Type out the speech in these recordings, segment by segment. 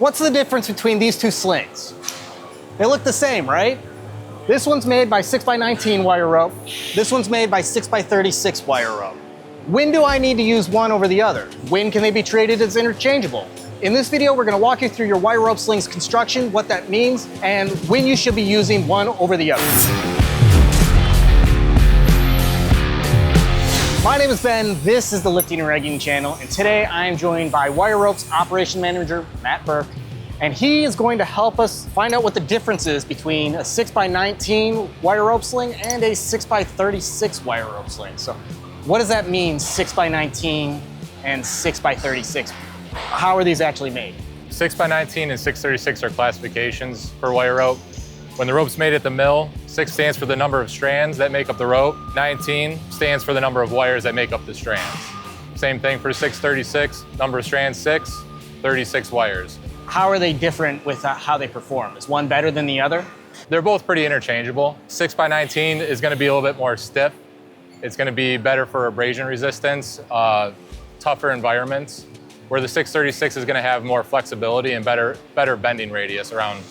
What's the difference between these two slings? They look the same, right? This one's made by 6x19 wire rope. This one's made by 6x36 wire rope. When do I need to use one over the other? When can they be treated as interchangeable? In this video, we're gonna walk you through your wire rope slings construction, what that means, and when you should be using one over the other. My name is Ben, this is the Lifting and Regging channel, and today I am joined by Wire Rope's Operation Manager, Matt Burk, and he is going to help us find out what the difference is between a 6x19 wire rope sling and a 6x36 wire rope sling. So what does that mean, 6x19 and 6x36? How are these actually made? 6x19 and 636 are classifications for wire rope. When the rope's made at the mill, 6 stands for the number of strands that make up the rope. 19 stands for the number of wires that make up the strands. Same thing for 636, number of strands 6, 36 wires. How are they different with how they perform? Is one better than the other? They're both pretty interchangeable. 6x19 is going to be a little bit more stiff. It's going to be better for abrasion resistance, tougher environments, where the 636 is going to have more flexibility and better bending radius around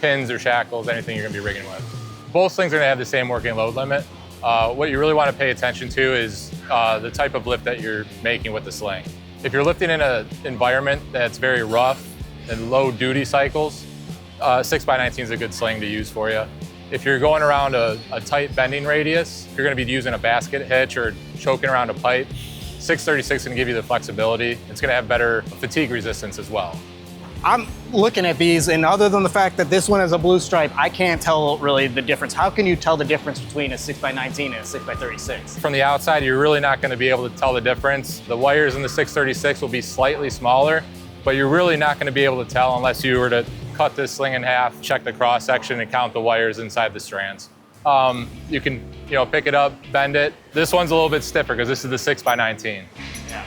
pins or shackles, anything you're going to be rigging with. Both slings are going to have the same working load limit. What you really want to pay attention to is the type of lift that you're making with the sling. If you're lifting in an environment that's very rough and low duty cycles, 6x19 is a good sling to use for you. If you're going around a tight bending radius, if you're going to be using a basket hitch or choking around a pipe, 636 is going to give you the flexibility. It's going to have better fatigue resistance as well. I'm looking at these, and other than the fact that this one has a blue stripe, I can't tell really the difference. How can you tell the difference between a 6x19 and a 6x36? From the outside, you're really not going to be able to tell the difference. The wires in the 636 will be slightly smaller, but you're really not going to be able to tell unless you were to cut this sling in half, check the cross section, and count the wires inside the strands. You can, pick it up, bend it. This one's a little bit stiffer because this is the 6x19. Yeah.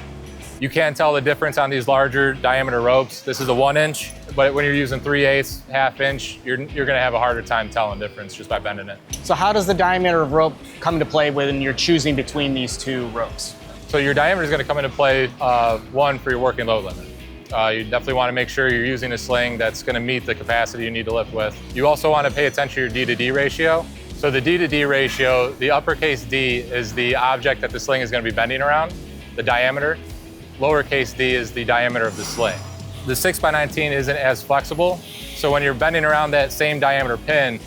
You can't tell the difference on these larger diameter ropes. This is a 1 inch, but when you're using 3/8, ½ inch, you're gonna have a harder time telling the difference just by bending it. So how does the diameter of rope come into play when you're choosing between these two ropes? So your diameter is gonna come into play, one, for your working load limit. You definitely wanna make sure you're using a sling that's gonna meet the capacity you need to lift with. You also wanna pay attention to your D to D ratio. So the D to D ratio, the uppercase D is the object that the sling is gonna be bending around, the diameter. Lowercase d is the diameter of the sling. The 6x19 isn't as flexible, so when you're bending around that same diameter pin,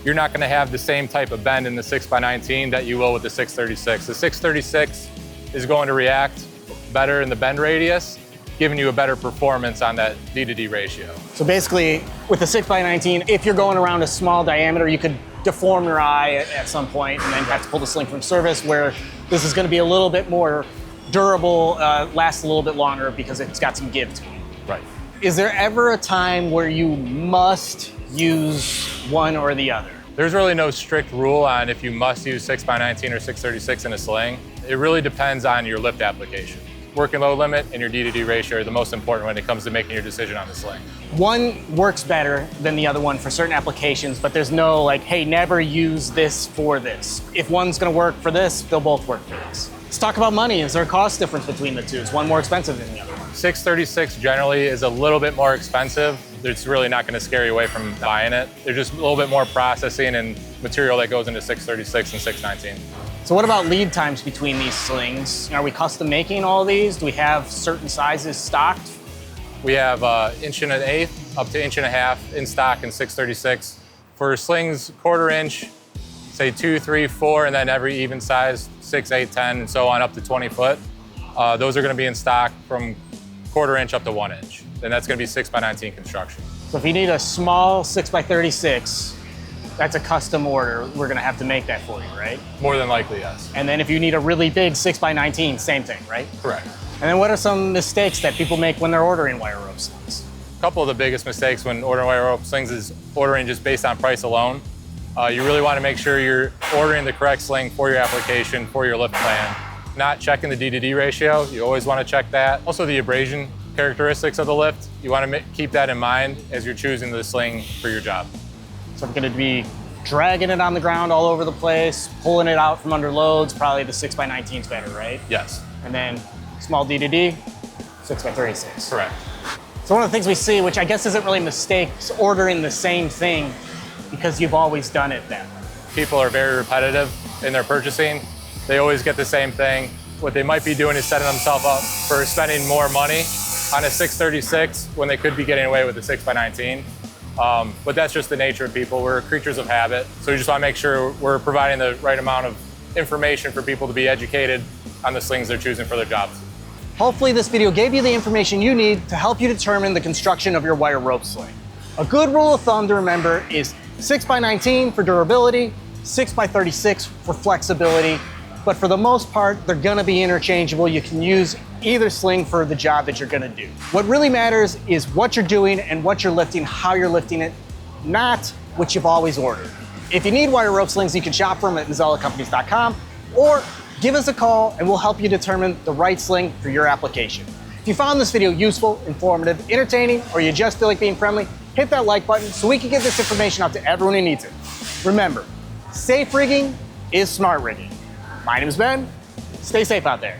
you're not going to have the same type of bend in the 6x19 that you will with the 636. The 636 is going to react better in the bend radius, giving you a better performance on that D to D ratio. So basically, with the 6x19, if you're going around a small diameter, you could deform your eye at some point and then have to pull the sling from service, where this is going to be a little bit more durable, lasts a little bit longer because it's got some give to it. Right. Is there ever a time where you must use one or the other? There's really no strict rule on if you must use 6x19 or 636 in a sling. It really depends on your lift application. Working load limit and your D to D ratio are the most important when it comes to making your decision on the sling. One works better than the other one for certain applications, but there's no like, hey, never use this for this. If one's gonna work for this, they'll both work for this. Let's talk about money. Is there a cost difference between the two? Is one more expensive than the other one? 636 generally is a little bit more expensive. It's really not going to scare you away from buying it. There's just a little bit more processing and material that goes into 636 and 619. So what about lead times between these slings? Are we custom making all these? Do we have certain sizes stocked? We have 1 1/8" up to 1.5" in stock in 636. For slings, 1/4 inch, say 2, 3, 4, and then every even size, 6, 8, 10, and so on up to 20 foot. Those are gonna be in stock from 1/4 inch up to 1 inch. And that's gonna be 6x19 construction. So if you need a small 6x36, that's a custom order. We're gonna have to make that for you, right? More than likely, yes. And then if you need a really big 6x19, same thing, right? Correct. And then what are some mistakes that people make when they're ordering wire rope slings? A couple of the biggest mistakes when ordering wire rope slings is ordering just based on price alone. You really want to make sure you're ordering the correct sling for your application, for your lift plan. Not checking the D to D ratio, you always want to check that. Also the abrasion characteristics of the lift, you want to keep that in mind as you're choosing the sling for your job. So I'm going to be dragging it on the ground all over the place, pulling it out from under loads. Probably the 6x19 is better, right? Yes. And then small D to D, 6x36. Correct. So one of the things we see, which I guess isn't really a mistake, is ordering the same thing because you've always done it then. People are very repetitive in their purchasing. They always get the same thing. What they might be doing is setting themselves up for spending more money on a 636 when they could be getting away with a 6x19. But that's just the nature of people. We're creatures of habit. So we just want to make sure we're providing the right amount of information for people to be educated on the slings they're choosing for their jobs. Hopefully this video gave you the information you need to help you determine the construction of your wire rope sling. A good rule of thumb to remember is 6x19 for durability, 6x36 for flexibility, but for the most part, they're gonna be interchangeable. You can use either sling for the job that you're gonna do. What really matters is what you're doing and what you're lifting, how you're lifting it, not what you've always ordered. If you need wire rope slings, you can shop for them at NazellaCompanies.com or give us a call and we'll help you determine the right sling for your application. If you found this video useful, informative, entertaining, or you just feel like being friendly, hit that like button so we can get this information out to everyone who needs it. Remember, safe rigging is smart rigging. My name is Ben. Stay safe out there.